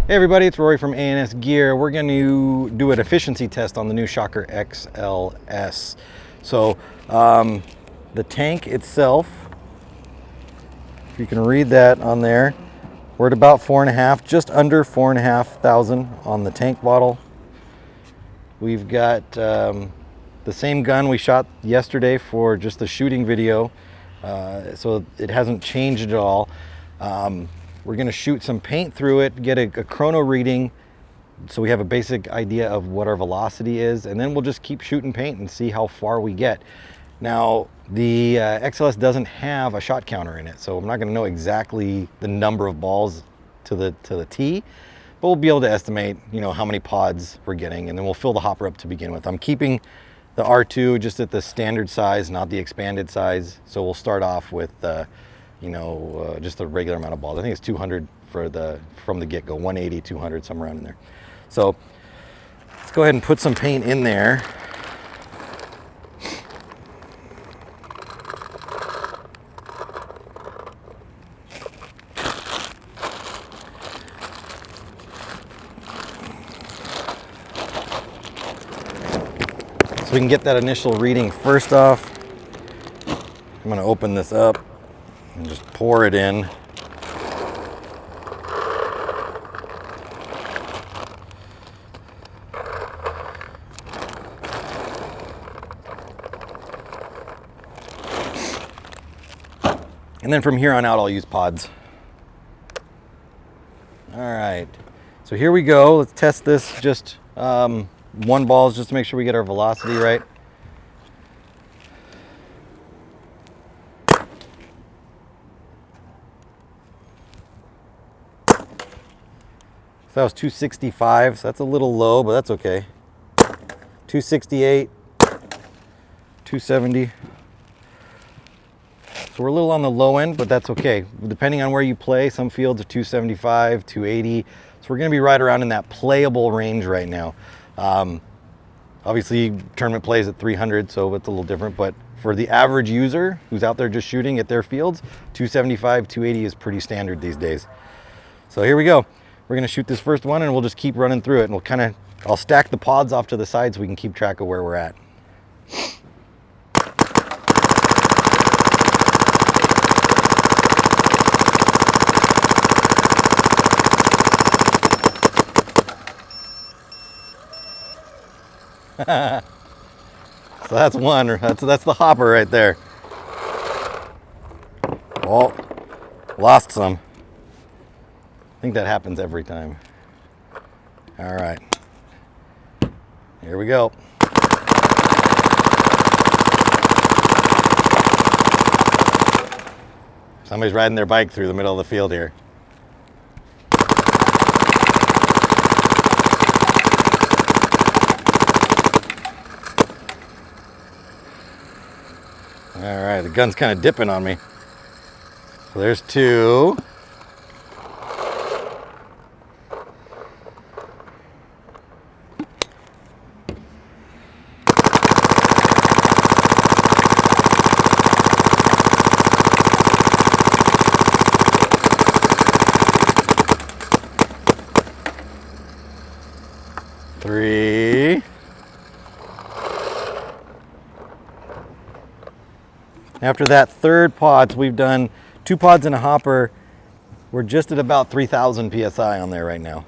Hey everybody, it's Rory from A&S Gear. We're going to do an efficiency test on the new Shocker XLS. So the tank itself, if you can read that on there, we're at about 4.5, just under 4,500 on the tank bottle. We've got the same gun we shot yesterday for just the shooting video, so it hasn't changed at all. We're going to shoot some paint through it, get a chrono reading so we have a basic idea of what our velocity is, and then we'll just keep shooting paint and see how far we get. Now, the XLS doesn't have a shot counter in it, so I'm not going to know exactly the number of balls to the T, but we'll be able to estimate, how many pods we're getting, and then we'll fill the hopper up to begin with. I'm keeping the R2 just at the standard size, not the expanded size, so we'll start off with just the regular amount of balls. I think it's 200 from the get-go, 180, 200, somewhere around in there. So let's go ahead and put some paint in there. So we can get that initial reading. First off, I'm going to open this up and just pour it in. And then from here on out, I'll use pods. All right, so here we go. Let's test this, just one ball, just to make sure we get our velocity right. So that was 265, so that's a little low, but that's okay. 268, 270. So we're a little on the low end, but that's okay. Depending on where you play, some fields are 275, 280. So we're gonna be right around in that playable range right now. Obviously, tournament plays at 300, so it's a little different, but for the average user who's out there just shooting at their fields, 275, 280 is pretty standard these days. So here we go. We're gonna shoot this first one and we'll just keep running through it, and I'll stack the pods off to the side so we can keep track of where we're at. So that's one, that's the hopper right there. Oh, lost some. I think that happens every time. All right, here we go. Somebody's riding their bike through the middle of the field here. All right, the gun's kind of dipping on me. So there's two. Three. After that third pod, so we've done 2 pods in a hopper. We're just at about 3,000 PSI on there right now.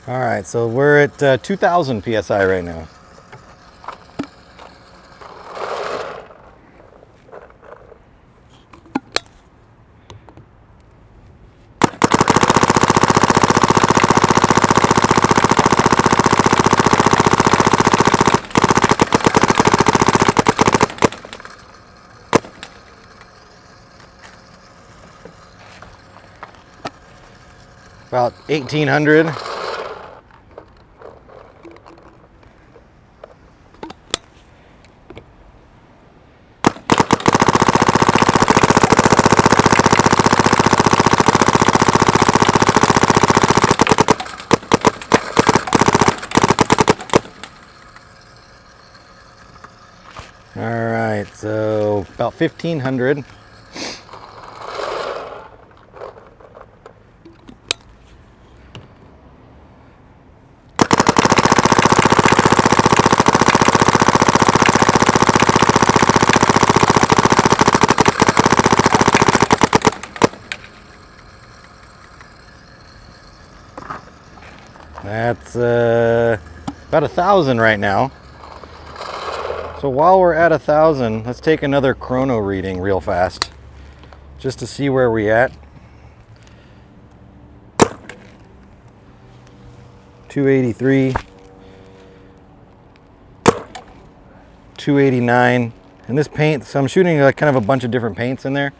All right, so we're at 2,000 PSI right now. About 1800. All right, so about 1500. That's about 1,000 right now. So while we're at 1,000, let's take another chrono reading real fast, just to see where we're at. 283, 289, and this paint, so I'm shooting like kind of a bunch of different paints in there.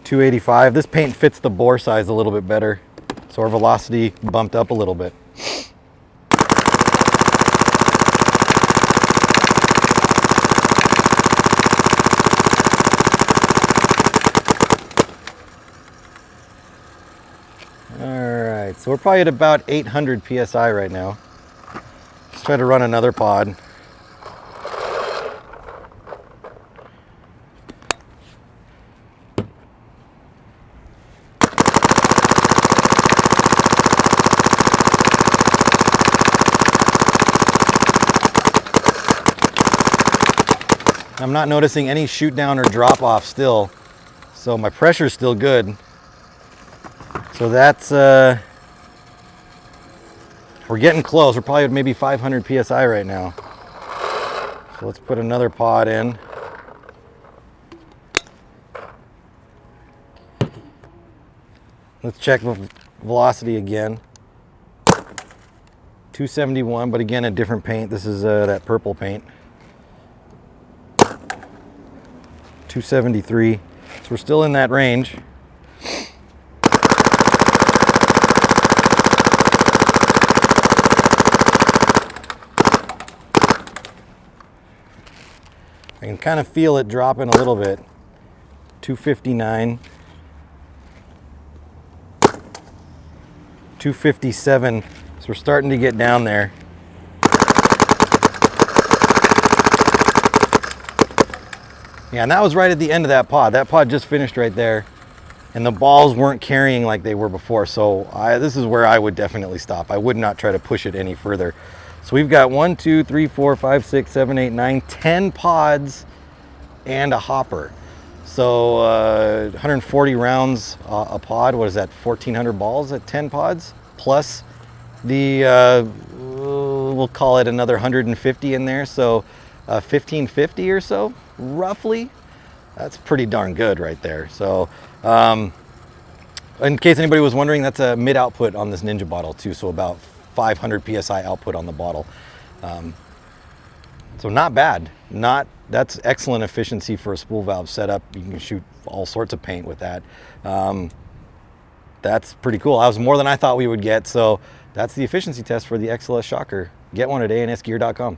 285, this paint fits the bore size a little bit better, so our velocity bumped up a little bit. Alright, so we're probably at about 800 PSI right now. Let's try to run another pod. I'm not noticing any shoot down or drop off still, so my pressure's still good. So that's, we're getting close. We're probably at maybe 500 PSI right now. So let's put another pod in. Let's check velocity again. 271, but again, a different paint. This is that purple paint. 273, so we're still in that range. I can kind of feel it dropping a little bit. 259, 257, so we're starting to get down there. Yeah, and that was right at the end of that pod. That pod just finished right there, and the balls weren't carrying like they were before, so this is where I would definitely stop. I would not try to push it any further. So we've got 1, 2, 3, 4, 5, 6, 7, 8, 9, 10 pods and a hopper. So 140 rounds a pod. What is that, 1,400 balls at 10 pods? Plus the, we'll call it another 150 in there, so 1,550 or so, roughly. That's pretty darn good right there. So in case anybody was wondering, that's a mid output on this Ninja bottle too, so about 500 PSI output on the bottle. So not bad. That's excellent efficiency for a spool valve setup. You can shoot all sorts of paint with that. That's pretty cool. That was more than I thought we would get. So that's the efficiency test for the XLS shocker. Get one at ansgear.com.